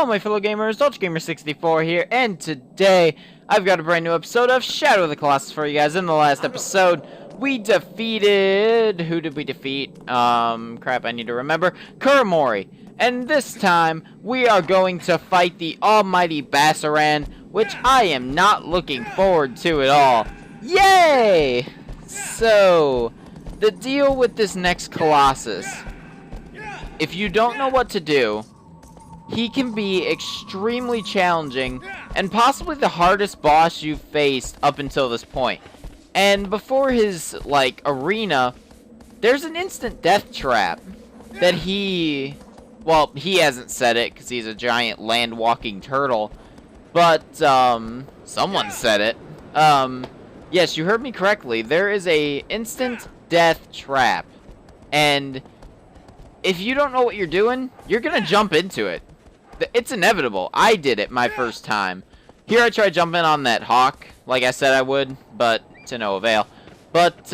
Hello my fellow gamers, UltraGamer64 here, and today I've got a brand new episode of Shadow of the Colossus for you guys. In the last episode, we defeated... Who did we defeat? Crap, I need to remember. Kuramori. And this time, we are going to fight the almighty Bassaran, which I am not looking forward to at all. Yay! So, the deal with this next Colossus, if you don't know what to do, he can be extremely challenging and possibly the hardest boss you've faced up until this point. And before his, arena, there's an instant death trap that he... Well, he hasn't said it because he's a giant land-walking turtle. But, someone said it. Yes, you heard me correctly. There is a instant death trap. And if you don't know what you're doing, you're gonna jump into it. It's inevitable. I did it my first time. Here I tried jumping on that hawk, like I said I would, but to no avail. But,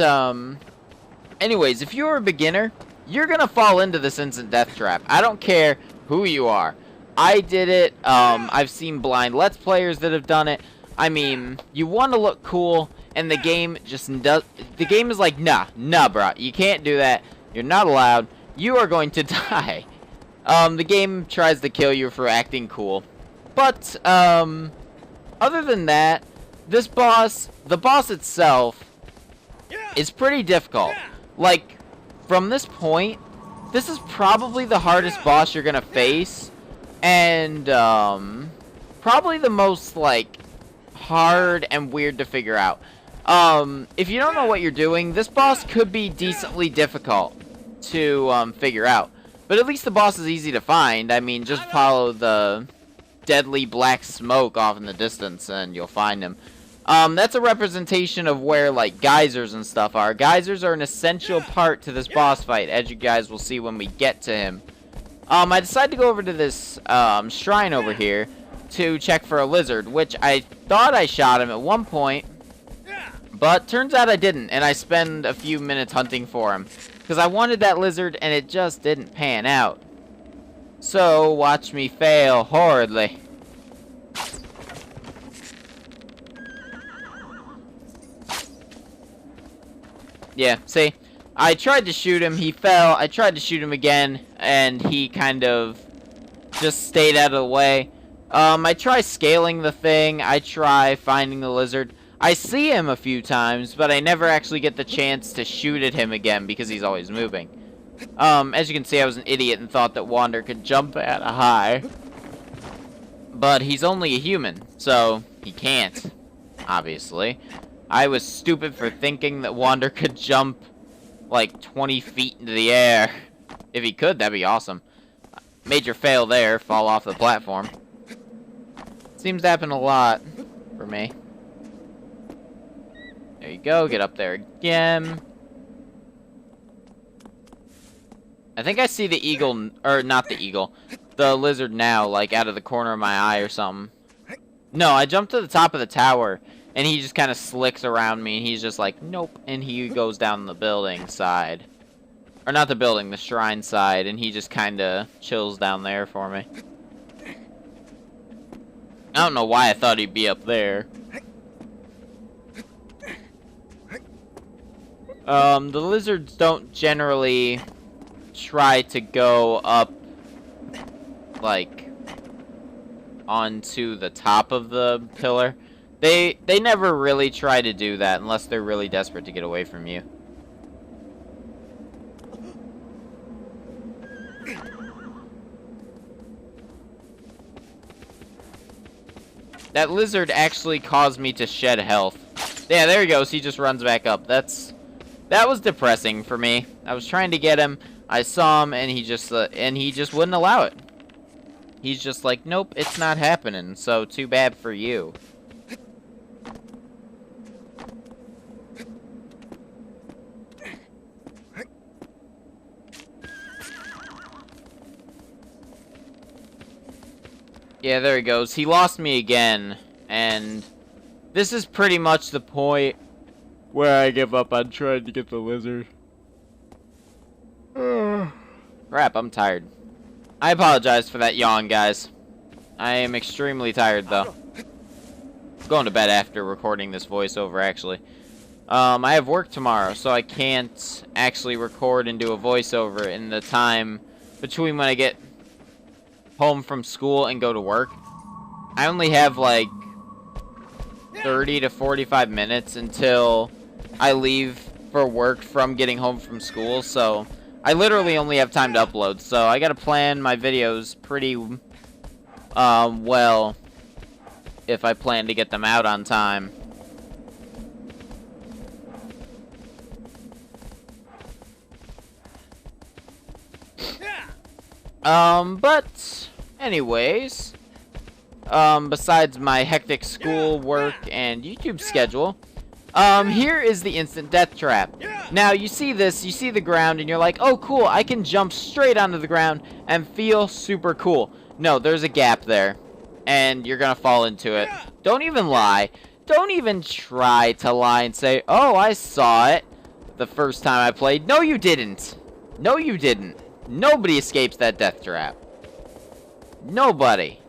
anyways, if you're a beginner, you're gonna fall into this instant death trap. I don't care who you are. I did it. I've seen blind Let's Players that have done it. I mean, you want to look cool, and the game just does. The game is like, nah, bro. You can't do that. You're not allowed. You are going to die. The game tries to kill you for acting cool. But, other than that, this boss, the boss itself, is pretty difficult. Like, from this point, this is probably the hardest boss you're gonna face. And, probably the most, hard and weird to figure out. If you don't know what you're doing, this boss could be decently difficult to, figure out. But at least the boss is easy to find. I mean, just follow the deadly black smoke off in the distance and you'll find him. That's a representation of where, geysers and stuff are. Geysers are an essential part to this boss fight, as you guys will see when we get to him. I decided to go over to this, shrine over here to check for a lizard, which I thought I shot him at one point. But turns out I didn't, and I spent a few minutes hunting for him. Because I wanted that lizard, and it just didn't pan out. So, watch me fail horridly. Yeah, see? I tried to shoot him, he fell, I tried to shoot him again, and he kind of just stayed out of the way. I try scaling the thing, I try finding the lizard. I see him a few times, but I never actually get the chance to shoot at him again because he's always moving. As you can see, I was an idiot and thought that Wander could jump at a high. But he's only a human, so he can't, obviously. I was stupid for thinking that Wander could jump, 20 feet into the air. If he could, that'd be awesome. Major fail there, fall off the platform. Seems to happen a lot for me. There you go, get up there again. I think I see the eagle, or not the eagle, the lizard now, out of the corner of my eye or something. No, I jumped to the top of the tower, and he just kind of slicks around me, and he's just like, nope, and he goes down the building side. Or not the building, the shrine side, and he just kind of chills down there for me. I don't know why I thought he'd be up there. The lizards don't generally try to go up, onto the top of the pillar. They never really try to do that unless they're really desperate to get away from you. That lizard actually caused me to shed health. Yeah, there he goes. He just runs back up. That was depressing for me. I was trying to get him. I saw him, and he just wouldn't allow it. He's just like, nope, it's not happening. So too bad for you. Yeah, there he goes. He lost me again, and this is pretty much the point where I give up on trying to get the lizard. Crap, I'm tired. I apologize for that yawn, guys. I am extremely tired, though. I'm going to bed after recording this voiceover, actually. I have work tomorrow, so I can't actually record and do a voiceover in the time between when I get home from school and go to work. I only have, like, 30 to 45 minutes until I leave for work from getting home from school, so I literally only have time to upload, so I gotta plan my videos pretty, well, if I plan to get them out on time. But, anyways, besides my hectic school, work, and YouTube schedule, here is the instant death trap. Now, you see this, you see the ground, and you're like, oh, cool, I can jump straight onto the ground and feel super cool. No, there's a gap there, and you're gonna fall into it. Don't even lie. Don't even try to lie and say, oh, I saw it the first time I played. No, you didn't. No, you didn't. Nobody escapes that death trap. Nobody.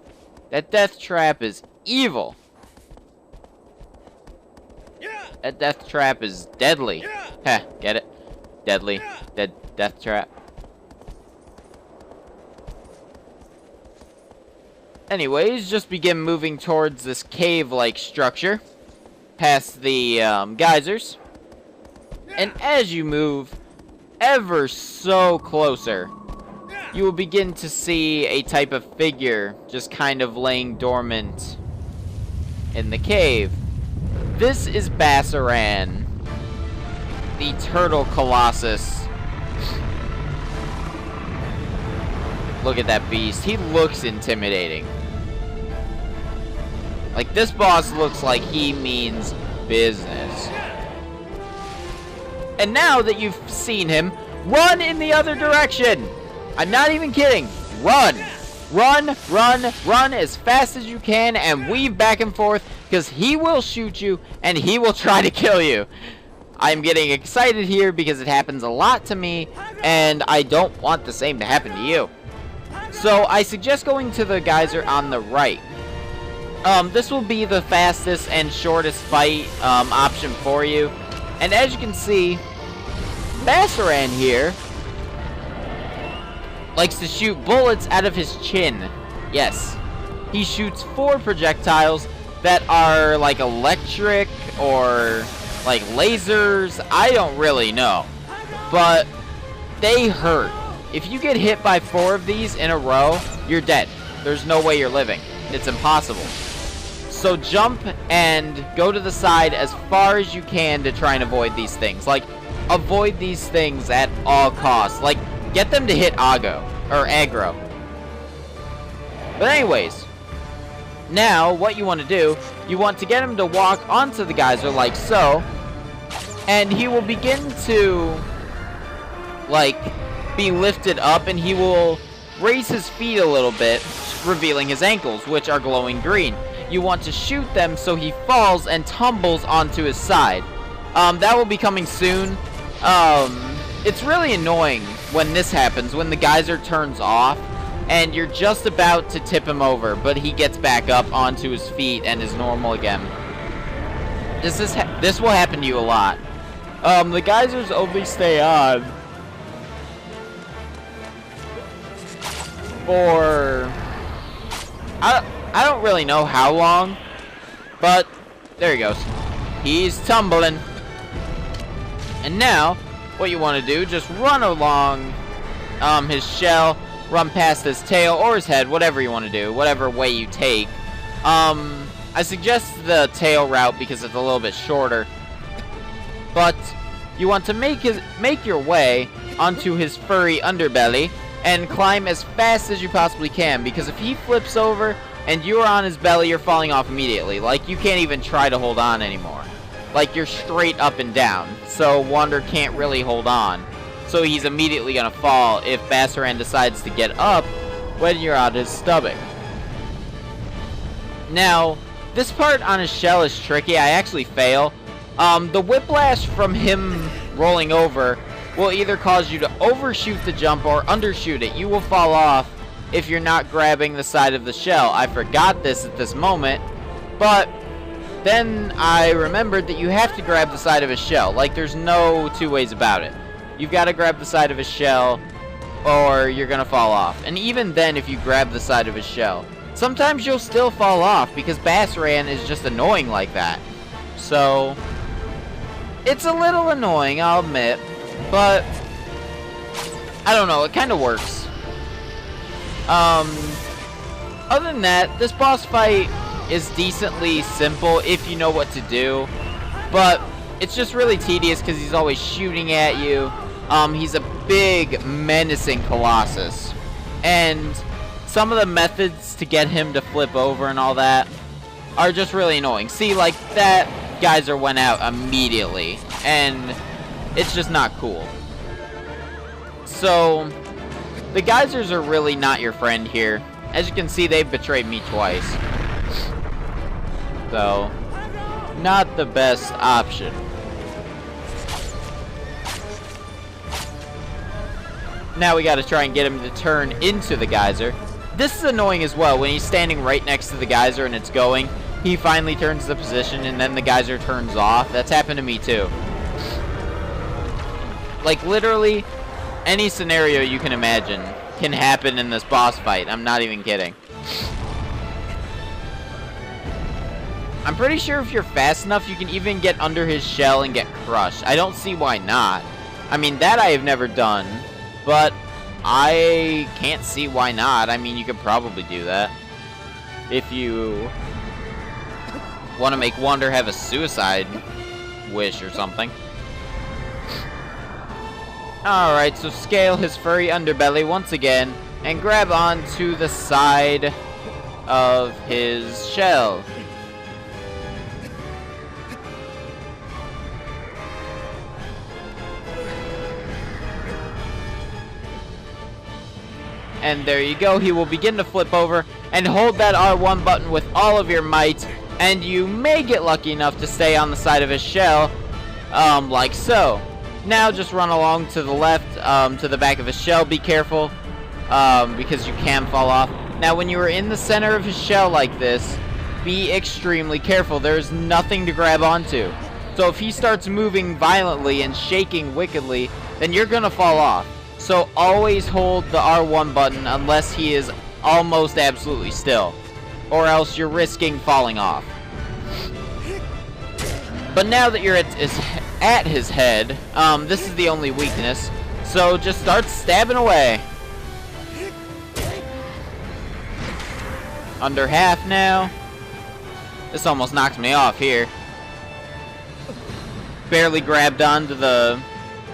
That death trap is evil. That death trap is deadly. Heh, get it? Deadly. Death trap. Anyways, just begin moving towards this cave-like structure. Past the, geysers. And as you move ever so closer, you will begin to see a type of figure just kind of laying dormant in the cave. This is Bassaran, the turtle Colossus. Look at that beast. He looks intimidating. Like, this boss looks like he means business. And now that you've seen him, run in the other direction! I'm not even kidding. Run! Run, run, run as fast as you can and weave back and forth, because he will shoot you and he will try to kill you. I'm getting excited here because it happens a lot to me and I don't want the same to happen to you. So I suggest going to the geyser on the right. This will be the fastest and shortest fight option for you. And as you can see, Bassaran here likes to shoot bullets out of his chin. Yes. He shoots 4 projectiles that are like electric or like lasers. I don't really know. But they hurt. If you get hit by 4 of these in a row, you're dead. There's no way you're living. It's impossible. So jump and go to the side as far as you can to try and avoid these things. Like, avoid these things at all costs. Like, get them to hit aggro. But anyways, now what you want to do, you want to get him to walk onto the geyser like so, and he will begin to, like, be lifted up, and he will raise his feet a little bit, revealing his ankles, which are glowing green. You want to shoot them so he falls and tumbles onto his side. That will be coming soon. It's really annoying when this happens, when the geyser turns off, and you're just about to tip him over, but he gets back up onto his feet and is normal again. This will happen to you a lot. The geysers only stay on for... I don't really know how long, but there he goes. He's tumbling. And now, what you want to do, just run along his shell, run past his tail or his head, whatever you want to do, whatever way you take. I suggest the tail route because it's a little bit shorter. But you want to make your way onto his furry underbelly and climb as fast as you possibly can, because if he flips over and you're on his belly, you're falling off immediately. Like, you can't even try to hold on anymore. Like, you're straight up and down, so Wander can't really hold on. So he's immediately gonna fall if Bassaran decides to get up when you're on his stomach. Now, this part on his shell is tricky. I actually fail. The whiplash from him rolling over will either cause you to overshoot the jump or undershoot it. You will fall off if you're not grabbing the side of the shell. I forgot this at this moment, but then I remembered that you have to grab the side of a shell. Like, there's no two ways about it. You've got to grab the side of a shell, or you're gonna fall off. And even then, if you grab the side of a shell, sometimes you'll still fall off, because Bassaran is just annoying like that. So, it's a little annoying, I'll admit, but I don't know, it kind of works. Other than that, this boss fight is decently simple if you know what to do, but it's just really tedious because he's always shooting at you. He's a big, menacing Colossus, and some of the methods to get him to flip over and all that are just really annoying. See, like, that geyser went out immediately, and it's just not cool. So, the geysers are really not your friend here. As you can see, they've betrayed me twice. So, not the best option. Now we gotta try and get him to turn into the geyser. This is annoying as well. When he's standing right next to the geyser and it's going, he finally turns the position and then the geyser turns off. That's happened to me too. Like, literally, any scenario you can imagine can happen in this boss fight. I'm not even kidding. I'm pretty sure if you're fast enough, you can even get under his shell and get crushed. I don't see why not. I mean, that I have never done, but I can't see why not. I mean, you could probably do that if you want to make Wonder have a suicide wish or something. Alright, so scale his furry underbelly once again and grab onto the side of his shell. And there you go, he will begin to flip over, and hold that R1 button with all of your might, and you may get lucky enough to stay on the side of his shell, like so. Now just run along to the left, to the back of his shell. Be careful, because you can fall off. Now when you are in the center of his shell like this, be extremely careful. There's nothing to grab onto. So if he starts moving violently and shaking wickedly, then you're gonna fall off. So always hold the R1 button unless he is almost absolutely still, or else you're risking falling off. But now that you're at his head, this is the only weakness, so just start stabbing away. Under half now. This almost knocks me off here. Barely grabbed onto the,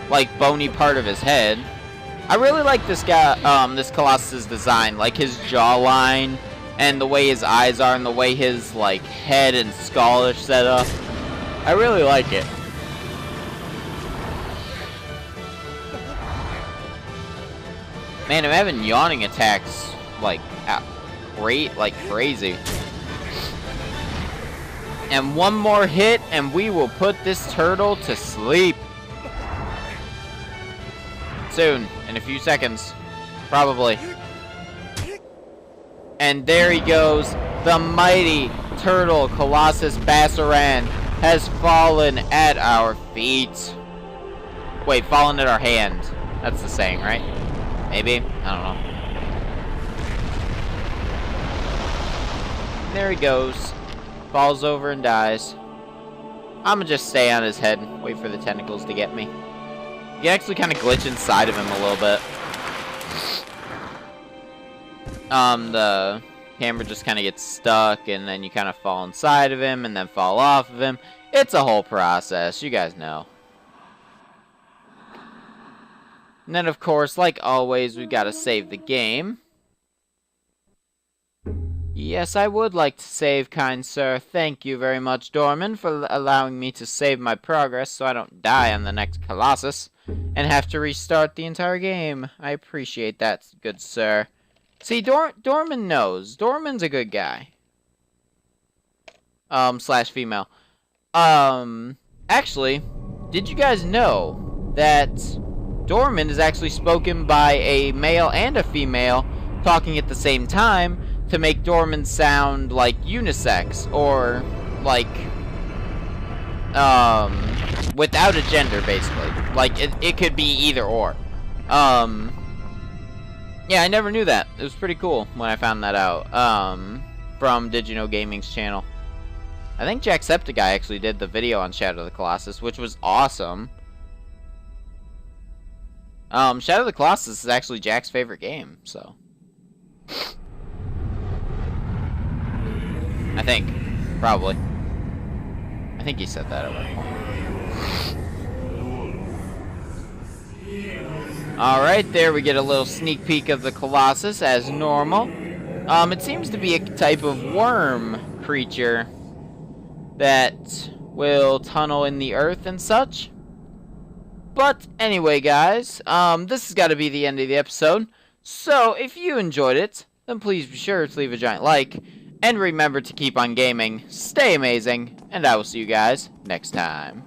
like, bony part of his head. I really like this guy, this Colossus' design, like his jawline, and the way his eyes are, and the way his, like, head and skull are set up. I really like it. Man, I'm having yawning attacks, like, crazy. And one more hit, and we will put this turtle to sleep. Soon, in a few seconds, probably. And there he goes. The mighty turtle Colossus Bassaran has fallen at our feet. Wait, fallen at our hand. That's the saying, right? Maybe? I don't know. There he goes. Falls over and dies. I'ma just stay on his head and wait for the tentacles to get me. You can actually kind of glitch inside of him a little bit. The camera just kind of gets stuck, and then you kind of fall inside of him, and then fall off of him. It's a whole process, you guys know. And then, of course, like always, we've got to save the game. Yes, I would like to save, kind sir. Thank you very much, Dorman, for allowing me to save my progress so I don't die on the next Colossus and have to restart the entire game. I appreciate that, good sir. See, Dorman knows. Dorman's a good guy. Slash female. Actually, did you guys know that Dorman is actually spoken by a male and a female talking at the same time to make Dorman sound like unisex, or like without a gender, basically. Like it could be either or. Yeah, I never knew that. It was pretty cool when I found that out from Did You Know Gaming's channel. I think Jacksepticeye actually did the video on Shadow of the Colossus, which was awesome. Shadow of the Colossus is actually Jack's favorite game, so. I think. Probably. I think he said that at one point. Alright, there we get a little sneak peek of the Colossus, as normal. It seems to be a type of worm creature that will tunnel in the earth and such. But anyway, guys, this has got to be the end of the episode. So if you enjoyed it, then please be sure to leave a giant like. And remember to keep on gaming, stay amazing, and I will see you guys next time.